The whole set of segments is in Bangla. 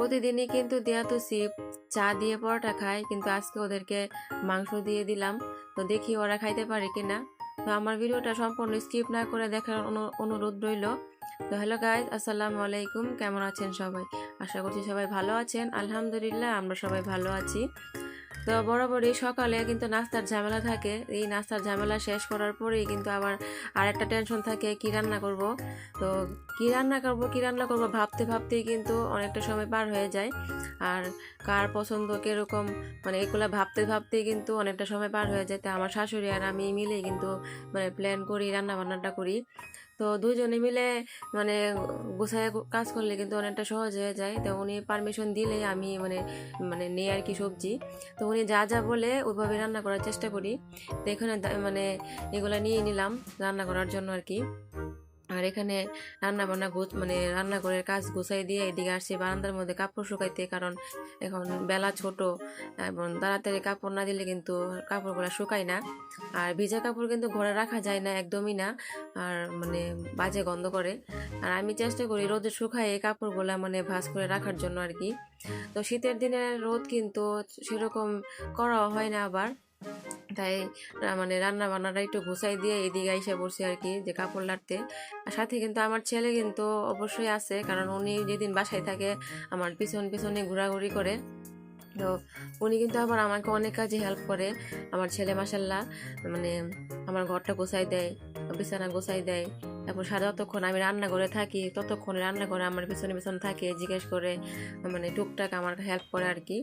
প্রতিদিনই কিন্তু দিয়াতুসি চা দিয়ে পরোটা খায়, কিন্তু আজকে ওদেরকে মাংস দিয়ে দিলাম। তো দেখি ওরা খাইতে পারে কিনা। তো আমার ভিডিওটা সম্পূর্ণ স্কিপ না করে দেখার অনুরোধ রইল। তো হ্যালো গাইজ, আসসালামু আলাইকুম। কেমন আছেন সবাই? আশা করছি সবাই ভালো আছেন। আলহামদুলিল্লাহ আমরা সবাই ভালো আছি। তো বরাবরই সকালে কিন্তু নাস্তার ঝামেলা থাকে। এই নাস্তার ঝামেলা শেষ করার পরেই কিন্তু আবার আরেকটা টেনশন থাকে, কি রান্না করব। তো কি রান্না করব ভাবতে ভাবতেই কিন্তু অনেকটা সময় পার হয়ে যায়। আর কার পছন্দ কিরকম, মানে এগুলা ভাবতে ভাবতেই কিন্তু অনেকটা সময় পার হয়ে যায়। তো আমার শাশুড়ি আর আমি মিলেই কিন্তু প্ল্যান করি, রান্না বান্নাটা করি। তো দুজনে মিলে মানে গুছায় কাজ করলে কিন্তু অনেকটা সহজ হয়ে যায়। তো উনি পারমিশন দিলে আমি নিই আর কি সবজি। তো উনি যা যা বলে ওইভাবে রান্না করার চেষ্টা করি। তো এখানে এগুলা নিয়ে নিলাম রান্না করার জন্য আর কি। আর এখানে রান্না বান্না রান্নাঘরের কাজ গুছাই দিয়ে এদিকে আসছি বারান্দার মধ্যে কাপড় শুকাইতে, কারণ এখন বেলা ছোট এবং তাড়াতাড়ি কাপড় না দিলে কিন্তু কাপড়গুলো শুকায় না। আর ভিজা কাপড় কিন্তু ঘরে রাখা যায় না, একদমই না। আর বাজে গন্ধ করে। আর আমি চেষ্টা করি রোদে শুকায় এই কাপড়গুলা ভাঁজ করে রাখার জন্য আর কি। তো শীতের দিনে রোদ কিন্তু সেরকম করাও হয় না আবার। তাই রান্না বান্নাটা একটু গুছাই দিয়ে এদিকে এসে বসছি আর কি, যে কাপড় লাড়তে। আর সাথে কিন্তু আমার ছেলে কিন্তু অবশ্যই আছে, কারণ উনি যেদিন বাসায় থাকে আমার পিছনে ঘোরাঘুরি করে। তো উনি কিন্তু আবার আমাকে অনেক কাজে হেল্প করে। আমার ছেলে মাসাল্লাহ আমার ঘরটা গোছাই দেয়, বিছানা গোছাই দেয়। তারপর সারা যতক্ষণ আমি রান্নাঘরে থাকি ততক্ষণ রান্নাঘরে আমার পিছনে থাকে, জিজ্ঞেস করে টুকটাক আমার হেল্প করে আর কি।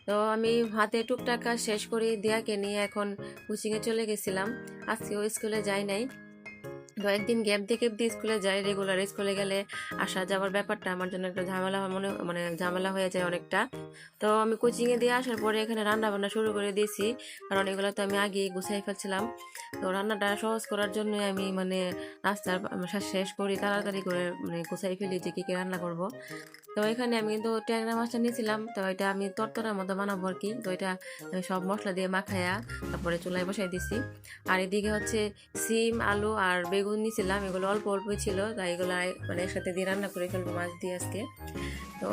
তো আমি হাতে টুকটাক কাজ শেষ করে দিয়াকে নিয়ে এখন কোচিংয়ে চলে গেছিলাম। আজকেও স্কুলে যাই নাই। তো একদিন গ্যাপ দিয়ে স্কুলে যাই। রেগুলার স্কুলে গেলে আসা যাওয়ার ব্যাপারটা আমার জন্য একটা ঝামেলা ঝামেলা হয়ে যায় অনেকটা। তো আমি কোচিংয়ে দিয়ে আসার পরে এখানে রান্না বান্না শুরু করে দিয়েছি, কারণ এগুলো তো আমি আগেই গুছাই ফেলছিলাম। তো রান্নাটা সহজ করার জন্য আমি নাস্তার শেষ করি তাড়াতাড়ি করে, গুছাই ফেলি যে কি রান্না করব। তো এখানে আমি কিন্তু ট্যাংরা মাছটা নিয়েছিলাম। তো এটা আমি তরতরার মতো বানাবো আর কি। তো এটা আমি সব মশলা দিয়ে মাখায়া তারপরে চুলায় বসাই দিছি। আর এদিকে হচ্ছে সিম, আলু আর বেগুন নিয়েছিলাম, এগুলো অল্প অল্পই ছিল। তাই এগুলো একসাথে দিয়ে রান্না করে ফেলবো মাছ দিয়ে আজকে। তো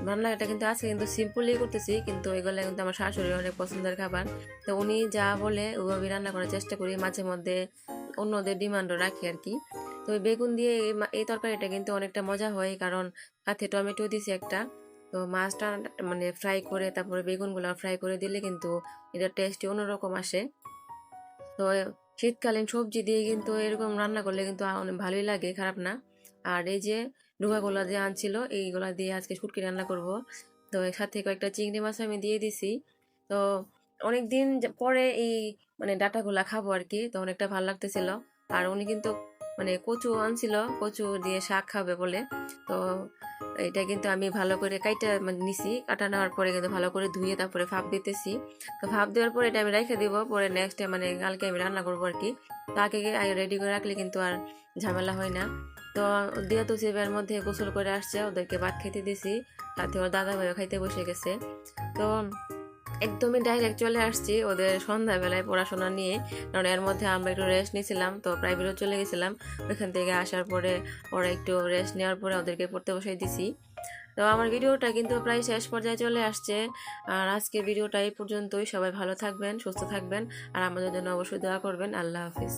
রান্নাটা কিন্তু আজকে কিন্তু সিম্পলই করতেছি, কিন্তু এগুলো কিন্তু আমার শাশুড়ির অনেক পছন্দের খাবার। তো উনি যা বলে ওইভাবে রান্না করার চেষ্টা করি, মাঝে মধ্যে অন্যদের ডিমান্ডও রাখি আর কি। তো বেগুন দিয়ে এই তরকারিটা কিন্তু অনেকটা মজা হয়, কারণ সাথে টমেটো দিছি একটা। তো মাছটা ফ্রাই করে তারপরে বেগুনগুলো ফ্রাই করে দিলে কিন্তু এটা টেস্টই অন্যরকম আসে। তো শীতকালীন সবজি দিয়ে কিন্তু এরকম রান্না করলে কিন্তু অনেক ভালোই লাগে, খারাপ না। আর এই যে ডুবাগুলা যে আনছিল এইগুলা দিয়ে আজকে শুটকি রান্না করব। তো এর সাথে কয়েকটা চিংড়ি মাছ আমি দিয়ে দিছি। তো অনেকদিন পরে এই ডাটাগুলা খাবো আর কি। তো অনেকটা ভালো লাগতেছিল। আর উনি কিন্তু কচু আনছিল, কচু দিয়ে শাক খাবে বলে। তো এটা কিন্তু আমি ভালো করে কাইটা নিছি। কাটা নেওয়ার পরে কিন্তু ভালো করে ধুয়ে তারপরে ভাপ দিতেছি। তো ভাপ দেওয়ার পরে এটা আমি রেখে দিব, পরে নেক্সট কালকে আমি রান্না করবো আর কি। তো আগে রেডি করে রাখলে কিন্তু আর ঝামেলা হয় না। তো দিয়া তো সেবার মধ্যে গোসল করে আসছে, ওদেরকে ভাত খেতে দিছি। সাথে ওর দাদা ভাইও খাইতে বসে গেছে। তো একদমই ডাইরেক্ট চলে আসছি ওদের সন্ধ্যাবেলায় পড়াশোনা নিয়ে, কারণ এর মধ্যে আমরা একটু রেস্ট নিয়েছিলাম। তো প্রাইভেটও চলে গেছিলাম। ওইখান থেকে আসার পরে ওরা একটু রেস্ট নেওয়ার পরে ওদেরকে পড়তে বসাই দিছি। তো আমার ভিডিওটা কিন্তু প্রায় শেষ পর্যায়ে চলে আসছে। আর আজকের ভিডিওটা এই পর্যন্তই। সবাই ভালো থাকবেন, সুস্থ থাকবেন, আর আমাদের জন্য অবশ্যই দোয়া করবেন। আল্লাহ হাফিজ।